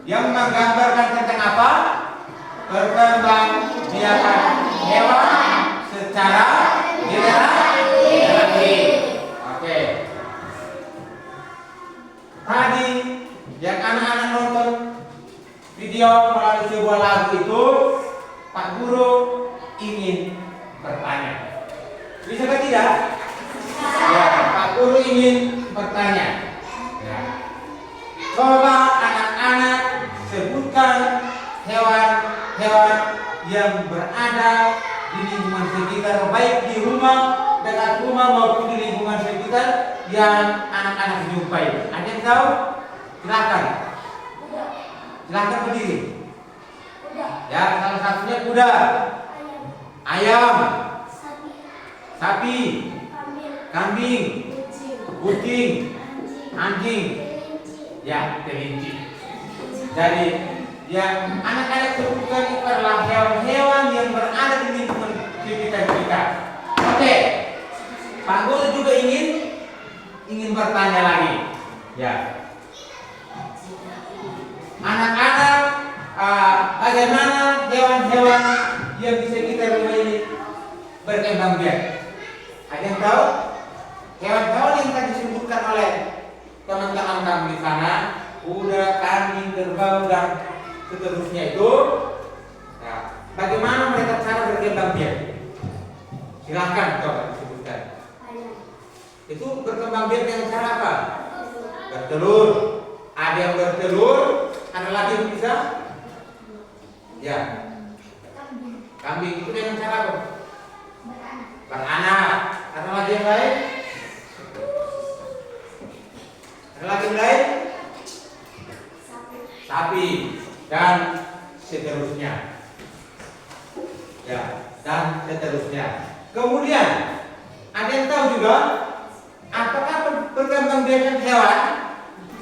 yang menggambarkan tentang apa? Perkembangbiakan hewan secara generasi. Oke. Tadi yang anak-anak nonton video melalui sebuah lagu itu, Pak Guru ingin bertanya. Bisa ke tidak? Ya, Pak Guru ingin bertanya. Ya. Coba anak-anak sebutkan hewan-hewan yang berada di lingkungan sekitar, baik di rumah, dekat rumah maupun di lingkungan sekitar yang anak-anak jumpai. Ada yang tahu? Silakan. Silakan berdiri. Ya, salah satunya kuda, ayam, sapi, kambing, kucing, anjing, ya, kelinci. Jadi yang anak-anak sebutkan itu adalah hewan-hewan yang berada di lingkungan sekitar kita. Oke, Pak Guru juga ingin bertanya lagi. Ya, anak-anak, bagaimana hewan-hewan yang di sekitar rumah ini berkembang biak? Ada yang tahu? Hewan-hewan yang tadi disebutkan oleh teman-teman kami di sana, kuda, kambing, kerbau dan seterusnya itu, nah, bagaimana mereka cara berkembang biak? Silakan coba disebutkan. Itu berkembang biak dengan cara apa? Bertelur. Ada yang bertelur, ada lagi yang bisa? Ya. Kambing itu dengan cara apa? Beranak. Ada lagi yang lain? Ada lagi yang lain? Sapi dan seterusnya. Ya, dan seterusnya. Kemudian ada yang tahu juga apakah perkembangbiakan hewan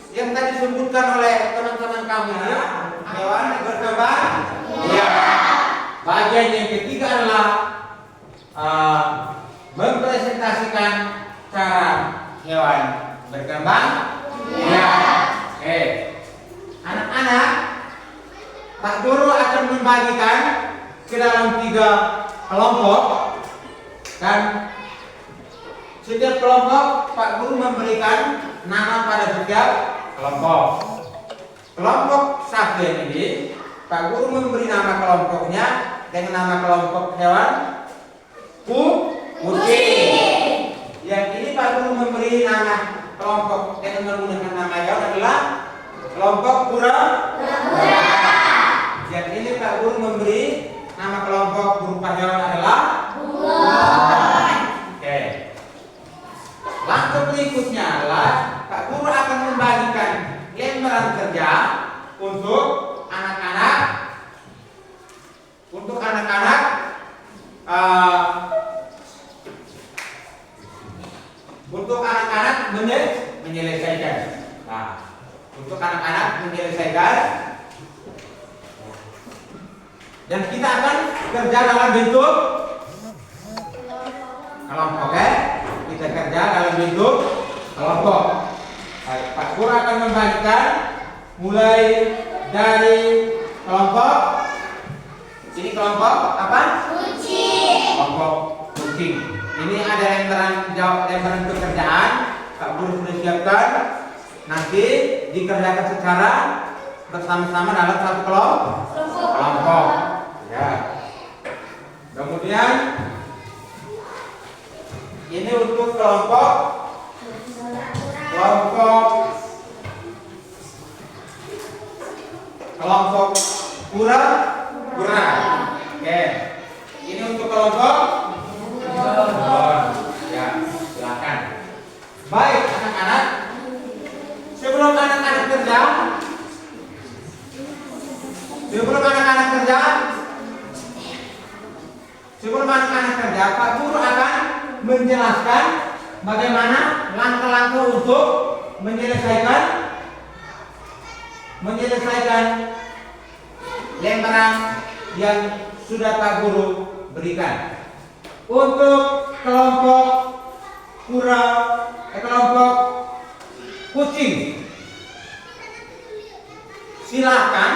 yang tadi disebutkan oleh teman-teman kamu ini hewan berkembang? Ya. Bagian yang ketiga adalah mempresentasikan cara hewan berkembang. Ya. Anak-anak, Pak Guru akan membagikan ke dalam 3 kelompok dan setiap kelompok Pak Guru memberikan nama pada setiap kelompok. Kelompok satu ini Pak Guru memberi nama kelompoknya dengan nama kelompok hewan kucing. Yang ini Pak Guru memberi nama kelompok dengan menggunakan nama hewan adalah kelompok kura. Yang ini Pak Guru memberi nama kelompok berupa hewan adalah burung. Oke. Langkah berikutnya adalah Pak Guru akan membagikan lembaran kerja untuk anak-anak menyelesaikan. Nah, untuk anak-anak menyelesaikan, dan kita akan kerja dalam bentuk kelompok. Oke? Kita kerja dalam bentuk kelompok. Baik, Pak Guru akan membagikan mulai dari kelompok ini, kelompok apa? Kucing. Kelompok kucing. Ini ada lembaran pekerjaan. Pak Guru sudah siapkan. Nanti dikerjakan secara bersama-sama dalam satu kelompok. Ya. Kemudian ini untuk kelompok kura. Oke. Ini untuk kelompok ya, silakan. Baik, anak-anak. Sebelum anak-anak kerja, Pak Guru akan menjelaskan bagaimana langkah-langkah untuk menyelesaikan lembaran yang sudah Pak Guru berikan. Untuk kelompok kelompok kucing, silakan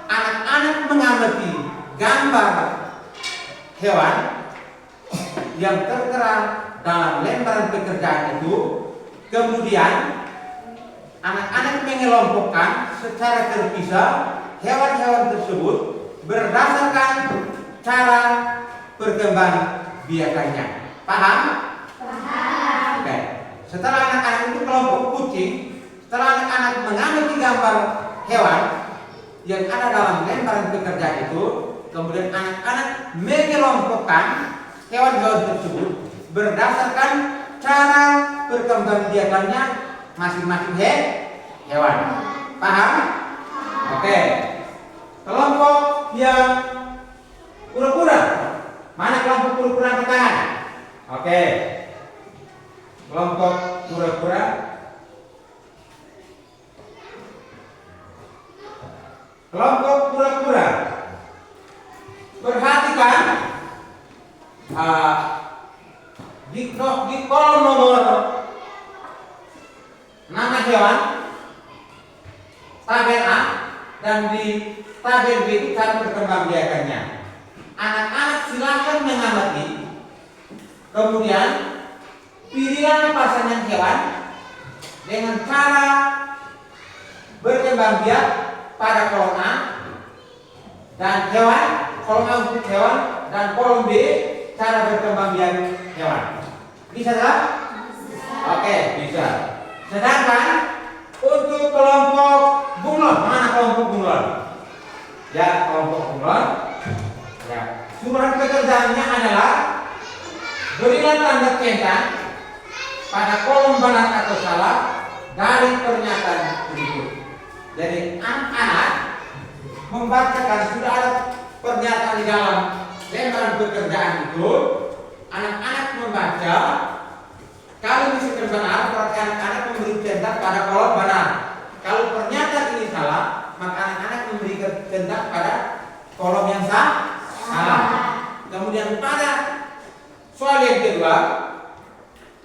anak-anak mengamati gambar hewan yang tertera dalam lembaran pekerjaan itu. Kemudian anak-anak mengelompokkan secara terpisah hewan-hewan tersebut berdasarkan cara perkembangbiakannya. Paham? Paham. Oke. Setelah anak-anak itu kelompok kucing, setelah anak-anak mengamati gambar hewan yang ada dalam lembaran pekerjaan itu, kemudian anak-anak mengelompokkan hewan-hewan tersebut berdasarkan cara perkembangbiakannya masing-masing hewan. Paham? Oke. Kelompok yang kura-kura. Mana kelompok kura-kura angkat tangan? Oke. Kelompok kura-kura. Kelompok kura-kura. Perhatikan di kolom nomor nama hewan tabel A dan di tabel B itu cara perkembangbiakannya. Anak-anak silakan mengamati, kemudian pilihlah pasangan hewan dengan cara berkembangbiak pada kolom A dan hewan, kolom A untuk hewan dan kolom B cara berkembangbiak hewan. Bisa tak? Oke, bisa. Sedangkan untuk kelompok bunglon, mana kelompok bunglon? Ya, kelompok bunglon. Ya, surat pekerjaannya adalah berilah tanda centang pada kolom benar atau salah dari pernyataan berikut. Jadi anak-anak membacakan, sudah ada pernyataan di dalam lembaran pekerjaan itu, anak-anak membaca. Kalau misalkan benar, berarti anak-anak memberi centang pada kolom benar. Kalau pernyataan ini salah, maka anak-anak memberi centang pada kolom yang salah. Kemudian pada soal yang kedua,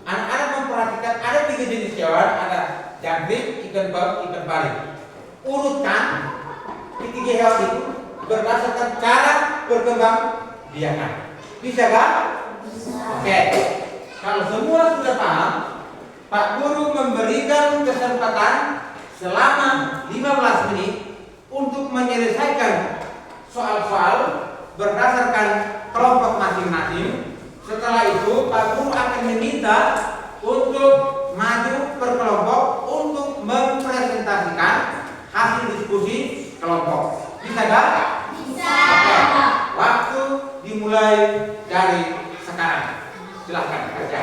anak-anak memperhatikan ada 3 jenis hewan, ada jangkrik, ikan paus, ikan pari. Urutkan ketiga hewan itu berdasarkan cara perkembangbiakan. Bisa kan? Bisa. Oke. Kalau semua sudah paham, Pak Guru memberikan kesempatan selama 15 menit untuk menyelesaikan soal-soal berdasarkan kelompok masing-masing. Setelah itu Pak Guru akan meminta untuk maju per kelompok untuk mempresentasikan hasil diskusi kelompok. Bisa gak? Bisa. Oke. Waktu dimulai dari sekarang. Silahkan kerja.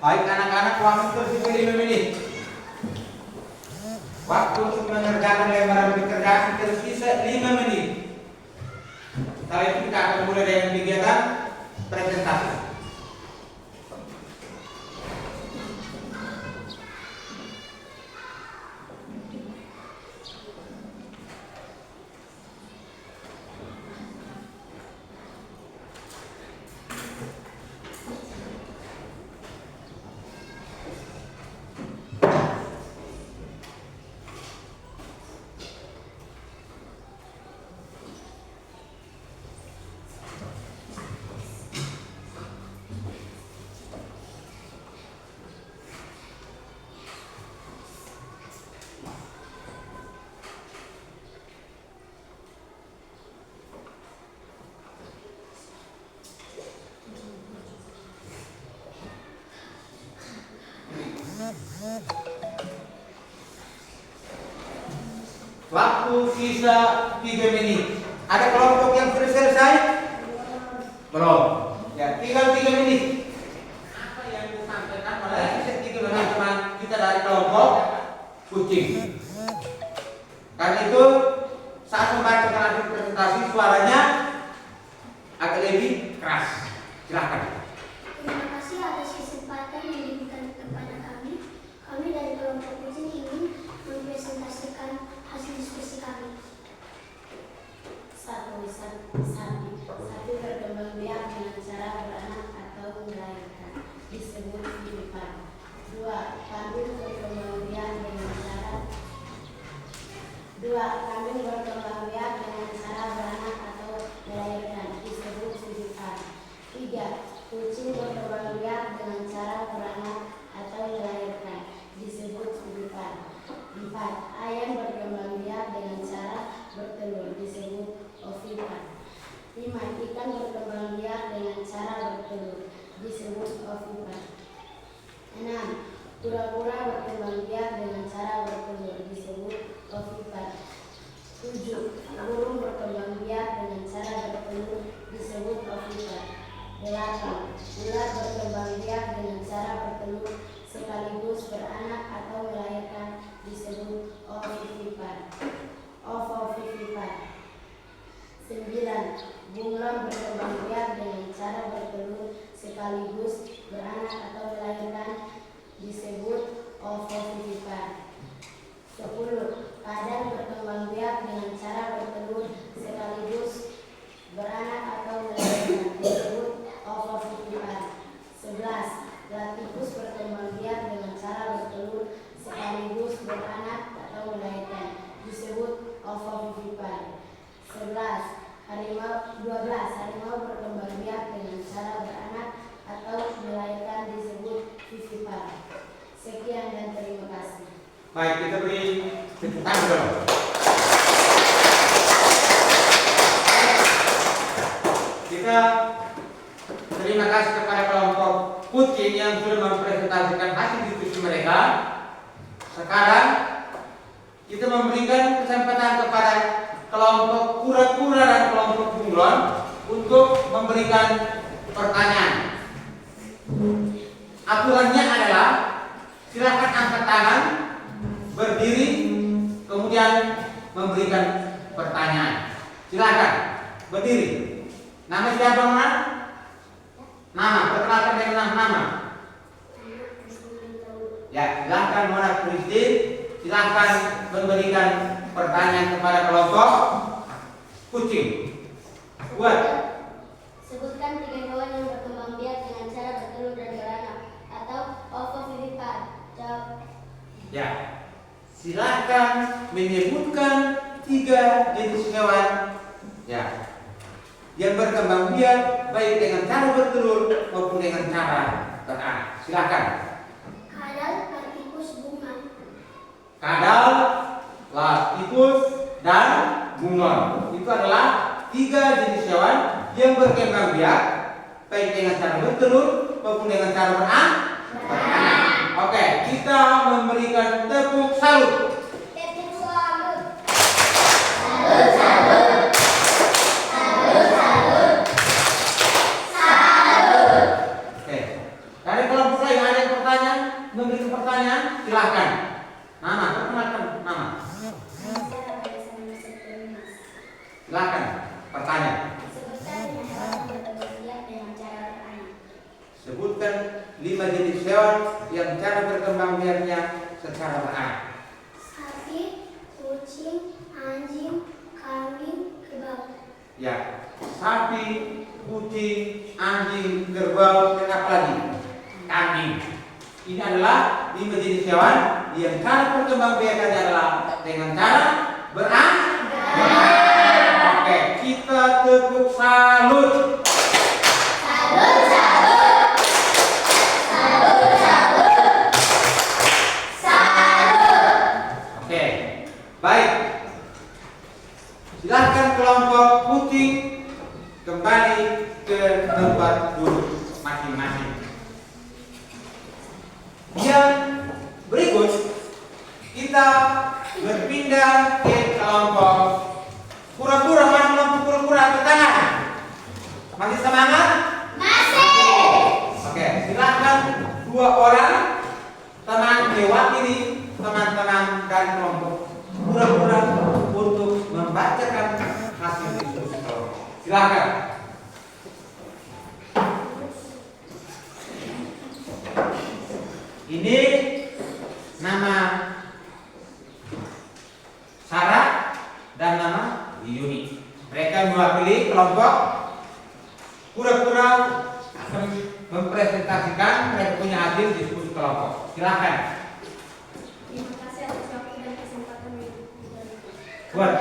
Baik anak-anak, waktu tersisa 5 menit. Waktu untuk mengerjakan lembaran pekerjaan tersisa 5 menit. Setelah itu kita akan mulai dengan kegiatan presentasi. Waktu sisa 3 menit. Ada kelompok yang sudah selesai? Belum. Ya, tinggal 3 menit. Apa yang disampaikan oleh teman-teman kita dari kelompok kucing. Karena itu saat membacakan hasil presentasi suaranya agak lebih keras. Silakan. Terima kasih atas kesempatan yang diberikan kepada kami. Kami dari kelompok kucing 2. Kambing berkembang biak dengan cara beranak atau melahirkan, disebut vivipan. 3. Kucing berkembang biak dengan cara beranak atau melahirkan, disebut vivipan. 4. Ayam berkembang biak dengan cara bertelur, disebut ovipan. 5. Ikan berkembang biak dengan cara bertelur, disebut ovipan. 6. Kura-kura berkembang biak dengan cara bertelur, disebut ovipan. 7. Burung berkembang biak dengan cara bertelur, disebut ovipan. 8. Ular berkembang biak dengan cara bertelur sekaligus beranak atau melahirkan, disebut ovivipan. 9. Bunglon berkembang biak dengan cara bertelur sekaligus beranak atau melahirkan, disebut ovovivipan. 10. Kadal berkembang biak dengan cara bertelur sekaligus beranak atau melahirkan, disebut ovovivipan. 11. Platypus berkembang biak dengan cara bertelur sekaligus beranak atau melahirkan, disebut ovovivipan. 12. Harimau berkembang biak dengan cara beranak atau melahirkan, disebut vivipan. Sekian dan terima kasih. Baik, kita beri tepuk tangan dulu. Kita terima kasih kepada kelompok kucing yang sudah mempresentasikan hasil diskusi mereka. Sekarang kita memberikan kesempatan kepada kelompok kura-kura dan kelompok bunglon untuk memberikan pertanyaan. Aturannya adalah silakan angkat tangan, berdiri, kemudian memberikan pertanyaan. Silakan berdiri. Nama siapa, Mona? Nama, perkenalkan dengan nama. Ya, silakan Mona Christine. Silakan memberikan pertanyaan kepada kelompok kucing. Buat. Sebutkan 3 hewan yang berkembang biak dengan cara bertelur dan beranak atau ovovivipan. Jawab. Ya. Silakan menyebutkan 3 jenis hewan ya yang berkembang biak baik dengan cara bertelur maupun dengan cara beranak. Silakan. Kadal, platypus, bunglon. Kadal, platypus, dan bunglon. Itu adalah 3 jenis hewan yang berkembang biak baik dengan cara bertelur maupun dengan cara beranak. Oke, kita memberikan tepuk salut. Tepuk salut. Oke, dari kelompok lain ada yang pertanyaan, memberikan pertanyaan, silahkan. Nama, perkenalkan nama. Silahkan, pertanyaan. Sebutkan 5 jenis hewan yang cara berkembang biaknya secara beranak. Sapi, kucing, anjing, kambing, kerbau. Ya, sapi, kucing, anjing, kerbau, dan apa lagi? Kambing. Ini adalah 5 jenis hewan yang cara berkembang biaknya adalah dengan cara beranak. Oke, kita tepuk salut. Baik, silahkan kelompok kucing kembali ke tempat duduk masing-masing. Yang berikut kita berpindah ke kelompok kura-kura. Mana kelompok kura-kura? Angkat tangan. Masih semangat? Masih. Oke, silahkan 2 orang teman mewakili teman-teman dari kelompok kura-kura untuk membacakan hasil diskusi kelompok. Silakan. Ini nama Sarah dan nama Yuni. Mereka mewakili kelompok kura-kura mempresentasikan mereka punya hasil diskusi kelompok. Silakan. Buat.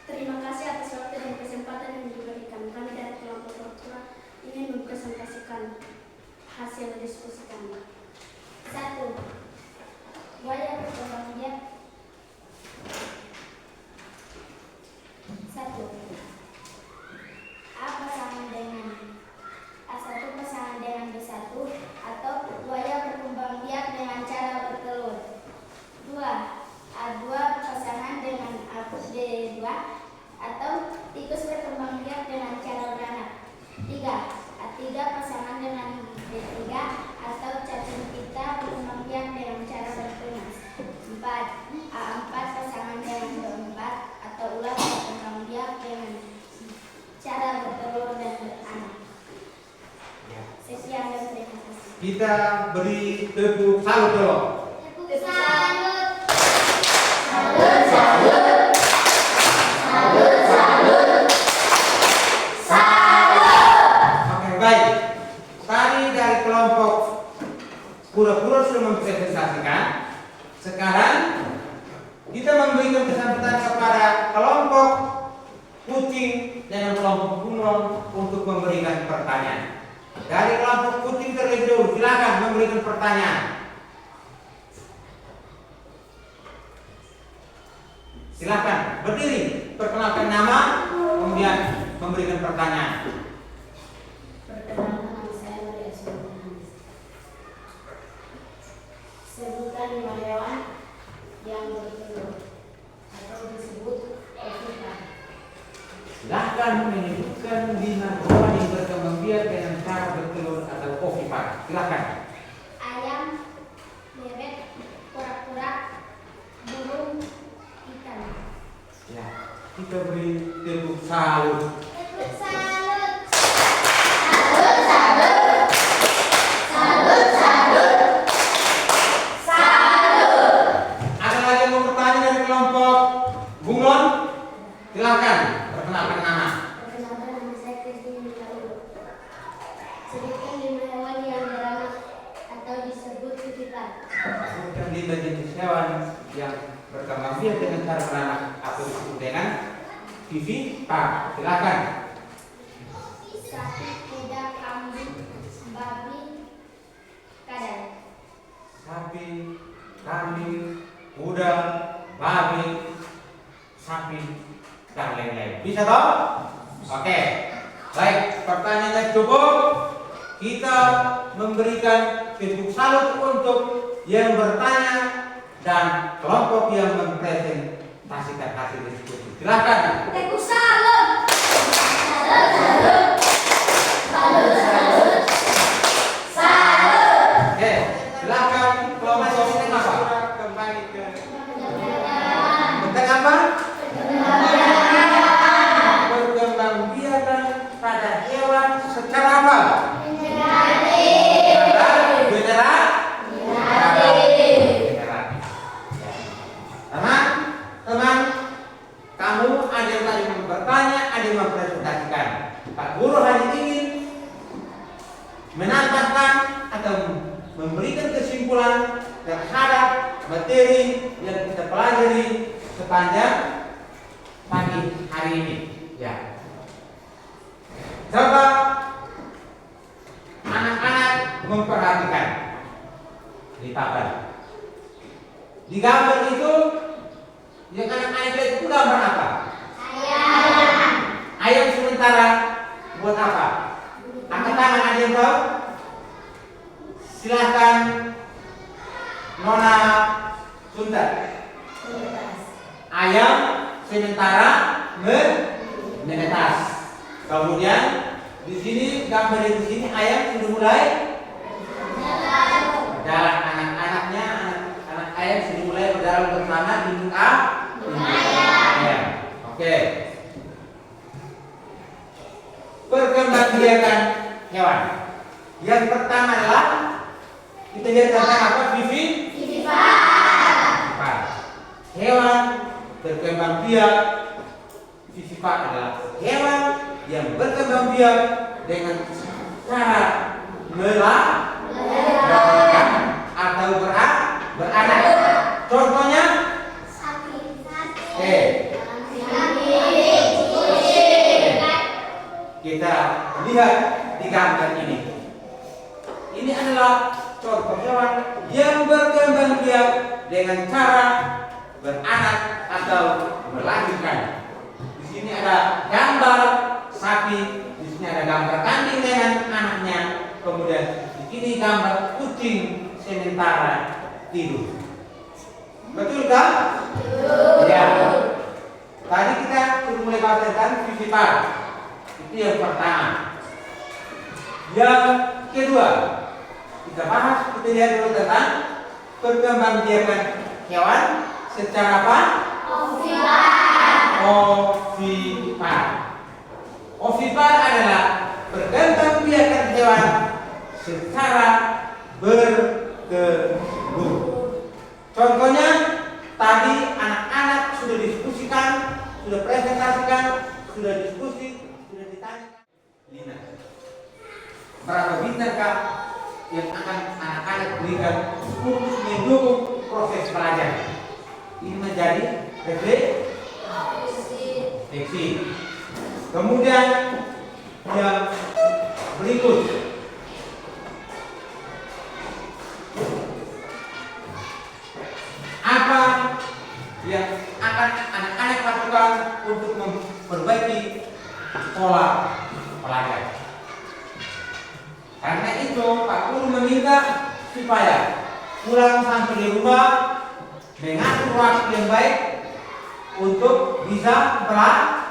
Terima kasih atas waktu dan kesempatan yang diberikan. Kami dari kelompok Pura-Pura ingin mempresentasikan hasil diskusi kami. 1. Buaya berkembang biak. 1. A pasangan dengan A1 pasangan dengan B1 atau buaya berkembang biak dengan cara bertelur. 2. A2 pasangan dengan B2 atau tikus berkembang biak dengan cara beranak. 3. A3 pasangan dengan B3 atau cacing pita berkembang biak dengan cara bertunas. 4. A4 pasangan dengan B4 atau ular berkembang biak dengan cara bertelur dan beranak. Sekian dan terima kasih. Kita beri tepuk salut dulu. Salut. Oke, baik. Tadi dari kelompok Pura-Pura sudah mempresentasikan. Sekarang kita memberikan pesan-pesan kepada kelompok Kucing dan kelompok Bunglon untuk memberikan pertanyaan. Dari kelompok Kucing terlebih dahulu, silakan memberikan pertanyaan. Silakan berdiri, perkenalkan nama, kemudian memberikan pertanyaan. Perkenalkan, nama saya Maria Sultan. Sebutkan 5 hewan yang bertelur atau disebut ovipan. Silahkan menyebutkan 5 hewan yang berkembang biak dengan cara bertelur atau ovipar. Silahkan. Ayam, bebek, kura-kura, burung, ikan. Ya, kita beri tepuk salut. Tepuk salut. Ada lagi yang mau bertanya dari kelompok Bunglon? Silahkan perkenalkan nama. Perkenalkan, nama saya Kristin Mikael. Sebutkan 5 hewan yang beranak atau disebut ovipan. Sebutkan 5 jenis hewan yang berkembang biak dengan cara beranak atau disebut dengan vivipar. Silakan. Sapi, kuda, kambing, babi, kadal. Sapi, kambing, kuda, babi, sapi, dan lain-lain. Bisa toh? Oke. Baik, pertanyaannya cukup. Kita memberikan tepuk salut untuk yang bertanya dan kelompok yang mempresentasikan hasil diskusi. Silakan. Tepuk salut. Oke, silakan kelompok yang apa? Kembali ke Tentang apa? Perkembangbiakan pada hewan secara apa? Teman-teman, kamu ada yang tadi bertanya, ada yang mempresentasikan. Pak Guru hanya ingin menambahkan atau memberikan kesimpulan terhadap materi yang kita pelajari sepanjang pagi hari ini. Ya. Coba anak-anak memperhatikan di papan. Di gambar itu yang anak-anak lihat itu gambar apa? Ayam. Ayam sementara buat apa? Angkat tangan, ada yang tahu? Silahkan Nona Sunter. Ayam sementara menetas. Kemudian di sini gambar di sini ayam sudah mulai berjalan. Anak-anaknya, anak ayam sudah mulai berjalan bersama induk ayam. Oke. Perkembangbiakan hewan. Yang pertama adalah kita lihat tentang apa? Vivipar. Hewan berkembang biak. Vivipar adalah hewan yang berkembang biak dengan cara melahirkan atau beranak. Contohnya, Sapi. oke, dengan cara beranak atau melahirkan. Di sini ada gambar sapi, di sini ada gambar kambing dengan anaknya, kemudian di sini gambar kucing sementara tidur. Betul kan? Ya. Tadi kita sudah mulai bahas tentang vivipar. Itu yang pertama. Yang kedua, kita lihat dulu tentang perkembangbiakan hewan secara apa? Ovipar. Ovipar adalah perkembangbiakan hewan secara bertelur. Contohnya tadi anak-anak sudah diskusikan, sudah presentasikan, sudah diskusi, sudah ditanya. Lina, berapa bintangkah yang akan anak-anak berikan untuk mendukung proses belajar? Ini menjadi refleksi. Kemudian yang berikut, apa yang akan anak-anak lakukan untuk memperbaiki pola belajar? Karena itu Pak Guru meminta supaya pulang sampai di rumah mengatur waktu yang baik untuk bisa belajar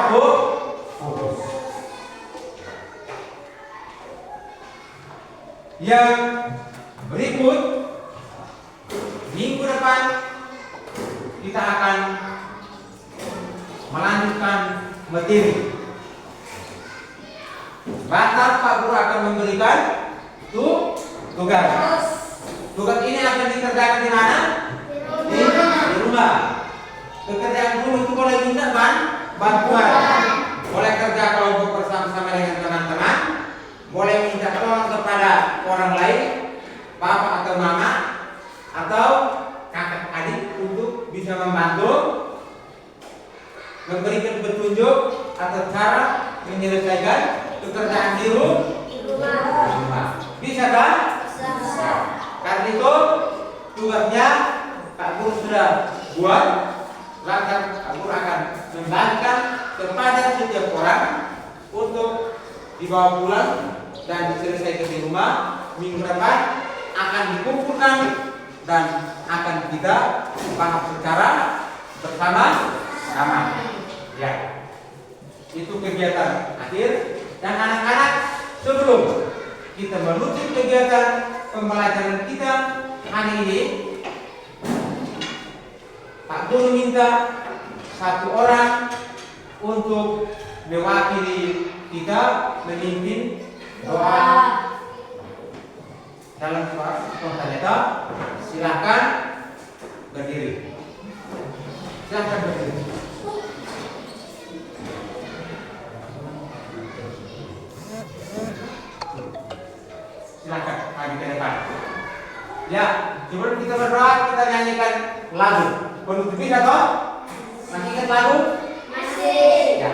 fokus. Yang berikut, minggu depan kita akan melanjutkan materi. Batas Pak Guru akan memberikan tugas. Tugas ini akan dikerjakan di mana? Di rumah. Pekerjaan guru itu boleh minta bantuan. Boleh kerja kelompok bersama-sama dengan teman-teman. Boleh minta tolong kepada orang lain, bapak atau mama, atau kakak adik untuk bisa membantu memberikan petunjuk atau cara menyelesaikan pekerjaan di rumah. Bisa kan? Bisa. Karena itu tugasnya Pak Guru sudah buat, lantas Pak Guru akan membagikan kepada setiap orang untuk dibawa pulang dan diselesaikan di rumah. Minggu depan akan dikumpulkan dan akan kita bahas secara bersama-sama. Ya, itu kegiatan akhir. Dan anak-anak, sebelum kita menutup kegiatan pembelajaran kita hari ini, Pak Guru minta satu orang untuk mewakili kita memimpin doa dalam spontanita. Silakan berdiri. Silakan berdiri. Silakan maju ke depan. Ya, sebelum kita berdoa kita nyanyikan lagu. Penutup bisa toh? Masih ingat lagu? Masih. Ya.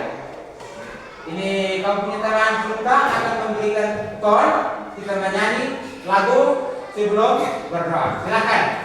Ini kamu punya teman Sulta akan memberikan ton. Kita menyanyi lagu sebelum berdoa. Silakan.